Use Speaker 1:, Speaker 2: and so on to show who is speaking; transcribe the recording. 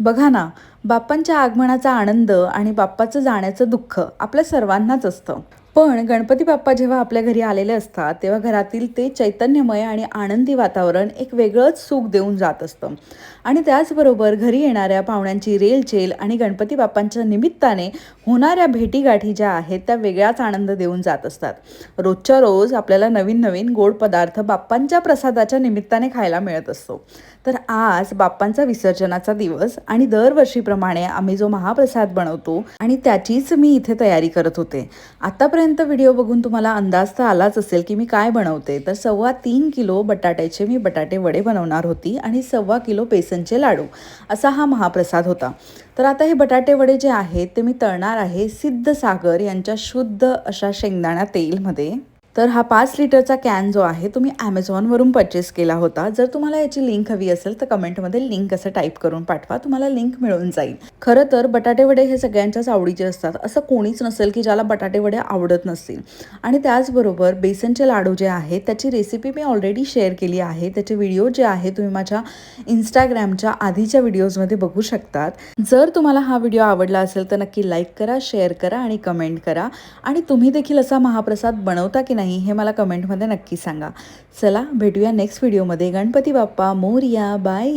Speaker 1: बघा ना, बाप्पांच्या आगमनाचा आनंद आणि बाप्पाचं जाण्याचं दुःख आपल्या सर्वांनाच असतं. पण गणपती बाप्पा जेव्हा आपल्या घरी आलेले असतात, तेव्हा घरातील ते चैतन्यमय आणि आनंदी वातावरण एक वेगळंच सुख देऊन जात असतं. आणि त्याचबरोबर घरी येणाऱ्या पाहुण्यांची रेलचेल आणि गणपती बाप्पांच्या निमित्ताने होणाऱ्या भेटीगाठी ज्या आहेत, त्या वेगळाच आनंद देऊन जात असतात. रोजच्या रोज आपल्याला नवीन नवीन गोड पदार्थ बाप्पांच्या प्रसादाच्या निमित्ताने खायला मिळत असतो. तर आज बाप्पांचा विसर्जनाचा दिवस आणि दरवर्षीप्रमाणे आम्ही जो महाप्रसाद बनवतो आणि त्याचीच मी इथे तयारी करत होते. आतापर्यंत व्हिडिओ बघून तुम्हाला अंदाज तर आलाच असेल की मी काय बनवते. तर 3.25 किलो बटाट्याचे मी बटाटे वडे बनवणार होती आणि 1.25 किलो बेसनचे लाडू असा हा महाप्रसाद होता. तर आता हे बटाटे वडे जे आहेत ते मी तळणार आहे सिद्धसागर यांच्या शुद्ध अशा शेंगदाणा तेलमध्ये. तर हा 5 लिटरचा कॅन जो आहे तो मी Amazonवरून परचेस केला होता. जर तुम्हाला याची लिंक हवी असेल तर कमेंटमध्ये लिंक असं टाईप करून पाठवा, तुम्हाला लिंक मिळून जाईल. खरं तर बटाटे वडे हे सगळ्यांच्याच आवडीचे असतात. असं कोणीच नसेल की ज्याला बटाटे वडे आवडत नसतील. आणि त्याचबरोबर बेसनचे लाडू जे आहेत त्याची रेसिपी मी ऑलरेडी शेअर केली आहे. त्याचे व्हिडिओ जे आहे तुम्ही माझ्या Instagramच्या आधीच्या व्हिडिओजमध्ये बघू शकतात. जर तुम्हाला हा व्हिडिओ आवडला असेल तर नक्की लाईक करा, शेअर करा आणि कमेंट करा. आणि तुम्ही देखील असा महाप्रसाद बनवता की नाही हे मला कमेंटमध्ये नक्की सांगा. चला भेटूया नेक्स्ट व्हिडिओमध्ये. गणपती बाप्पा मोरया. बाय.